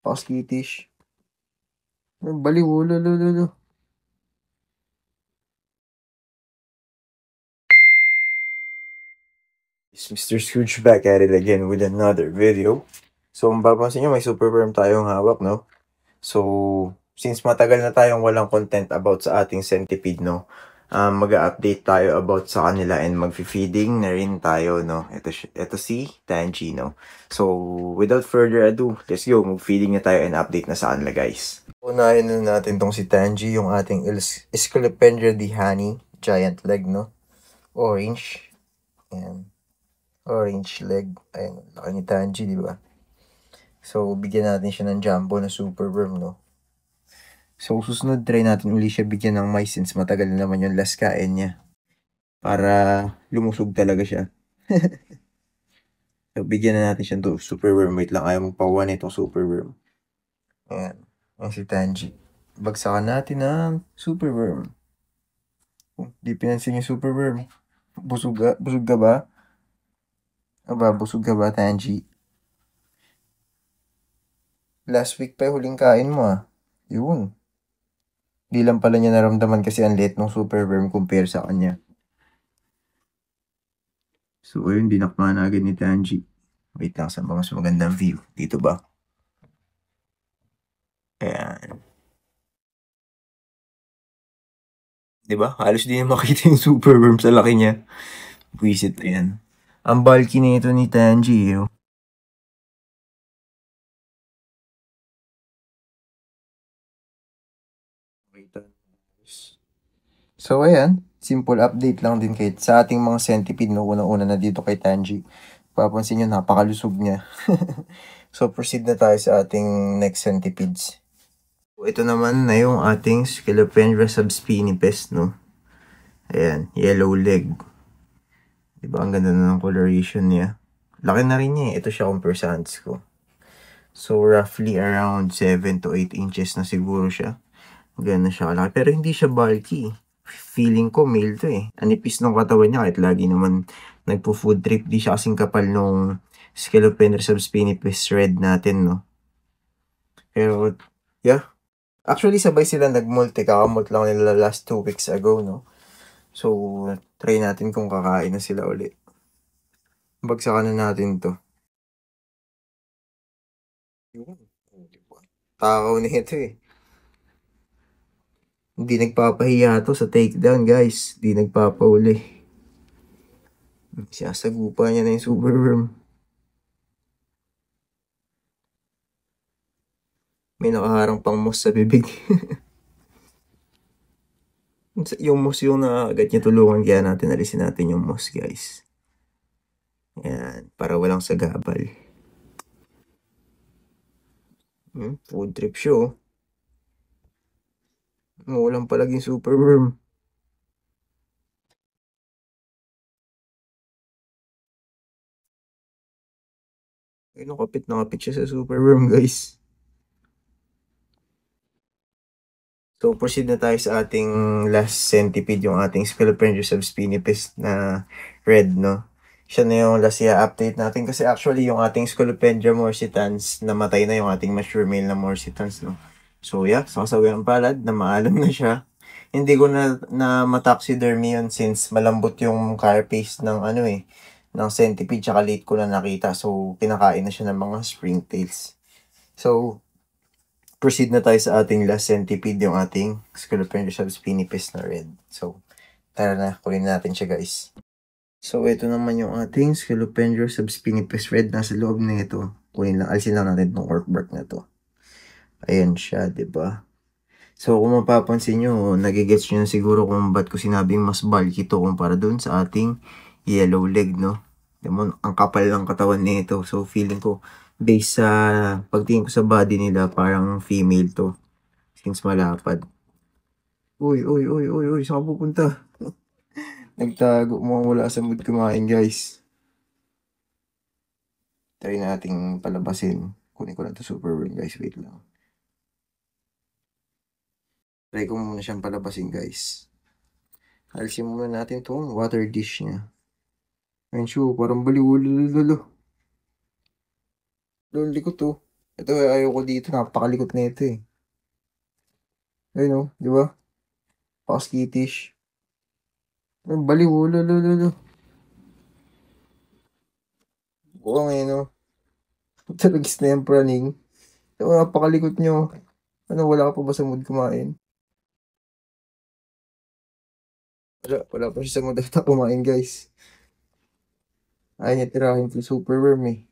Paskitish. Baliw, lolo. It's Mr. Scrooge back at it again with another video. So, kung papansin nyo, may super worm tayong hawak, no? So, since matagal na tayong walang content about sa ating centipede, no? Mag-update tayo about sa kanila and mag-feeding na rin tayo, no? Ito si Tangy, no? So, without further ado, let's go. Mag-feeding na tayo and update na sa kanila, guys. Unahin na natin tong si Tangy, yung ating Scolopendra dihani, giant leg, no? Orange. Ayan. Orange leg. Ayan, laki ni Tangy, di ba? So, bigyan natin siya ng jumbo na super worm, no? So, susunod try natin uli siya bigyan ng mais since matagal na naman yung last kain niya. Para lumusog talaga siya. So, bigyan na natin siya to super worm. Wait lang, ayaw magpawan itong super worm. Ayan. Ayan si Tangy. Bagsakan natin ng super worm. Di pinansin yung super worm. Busog ka ba? Aba, busog ka ba, Tangy? Last week pa yung huling kain mo, ah. Yun. Di lang pala niya naramdaman kasi ang liit ng super worm compare sa kanya. So, ayun, dinakma na agad ni Tangy. Wait lang, sa mas magandang view. Dito ba? Ayan. Diba? Halos di niya makita yung super worm sa laki niya. Buisit, ayan. Ang bulky na ito ni Tangy, eh. So, ayan. Simple update lang din kahit sa ating mga centipede no una-una na dito kay Tangy. Papansin nyo, napakalusog niya. So, proceed na tayo sa ating next centipedes. Ito naman na yung ating Scolopendra subspinipes, no? Ayan, yellow leg. Diba, ang ganda na ng coloration niya. Laki na rin niya eh. Ito siya compare sa hands ko. So, roughly around 7 to 8 inches na siguro siya. Gano'n siya kalaki. Pero hindi siya bulky. Feeling ko male to eh. Anipis ng katawan niya kahit lagi naman nagpo-food trip. Di siya kasing kapal nung Scolopendra subspinipes red natin, no? Pero, yeah. Actually, sabay sila nag-molt. Kakamot lang nila last 2 weeks ago, no? So, try natin kung kakain na sila ulit. Bagsakan na natin to. Takaw na ito eh. Hindi nagpapahiya to sa takedown, guys. Hindi nagpapauli. Siyasagupa niya na yung super worm. May nakaharang pang moss sa bibig. Yung moss yung agad niya tulungan, kaya natin alisin natin yung moss, guys. Ayan, para walang sagabal. Food trip siya, oh. Walang palaging super worm. Ayun, kapit na kapit siya sa super worm, guys. So, proceed na tayo sa ating last centipede, yung ating Scolopendra subspinipes na red, no? Siya na yung last update natin kasi actually yung ating Scolopendra morsitans, namatay na yung ating mature male na morsitans, no? So, yeah, sasawi ang palad na maalam na siya. Hindi ko na mataxidermy yun since malambot yung carapace ng ano eh, ng centipede, tsaka late ko na nakita. So, kinakain na siya ng mga springtails. So, proceed na tayo sa ating last centipede, yung ating Scolopendra subspinipes na red. So, tara na, kunin natin siya, guys. So, ito naman yung ating Scolopendra subspinipes red. Nasa loob na ito. Alisin lang natin itong corkbark na to. Ayan siya, ba diba? So, kung mapapansin nyo, nagigets nyo na siguro kung ba't ko sinabing mas bulky to kumpara dun sa ating yellow leg, no? Diba, ang kapal ng katawan nito. So, feeling ko, based sa pagtingin ko sa body nila, parang female to. Since malapad. Uy, saan ka pupunta? Nagtago mo, wala sa mood kumain, guys. Try nating palabasin. Kunin ko lang to super worm, guys. Wait lang. Try ko muna siyang palabasin, guys. Alisin muna natin itong water dish niya. Ayun siya, parang baliw. Lolo ko to. Ito, ayaw ko dito. Napakalikot na ito eh. Ayun o, di ba? Paka-skittish. Baliw, lolo. Oo ngayon o. Talagis na yung praning. Ito, napakalikot nyo. Ano, wala ka pa ba sa mood kumain? Wala pa siya sa mood ata kumain, guys. Ayaw niya tirahin yung super worm eh.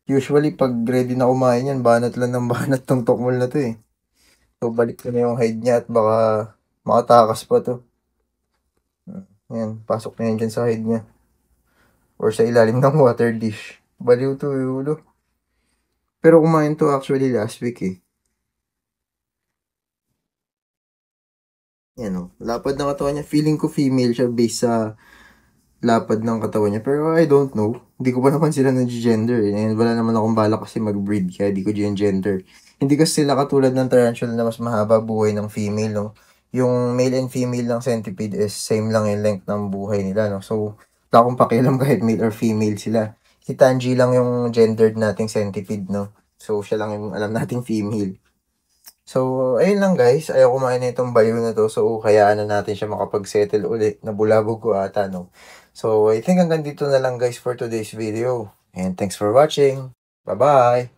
Usually, pag ready na kumain yan, banat lang ng banat tong tokmol na to eh. So, balik ko na yung hide niya at baka makatakas pa to. Ayan, pasok na yan dyan sa hide niya. Or sa ilalim ng water dish. Baliw to, ulo. Pero kumain to actually last week eh. Yan o. Lapad ng katawan niya. Feeling ko female siya based sa lapad ng katawan niya. Pero I don't know. Hindi ko pa naman sila nag-gender eh. And wala naman akong bala kasi mag-breed kaya di ko gender. Hindi kasi sila katulad ng tarantula na mas mahaba buhay ng female, no? Yung male and female ng centipede is same lang yung length ng buhay nila, no? So, wala akong pakialam kahit male or female sila. Si Tanji lang yung gendered nating centipede, no? So, siya lang yung alam nating female. So, ayun lang guys. Ayaw kumain na itong baliw na to. So, kayaan na natin siya makapag-settle ulit. Nabulabog ko ata, no? So, I think hanggang dito na lang guys for today's video. And thanks for watching. Bye-bye!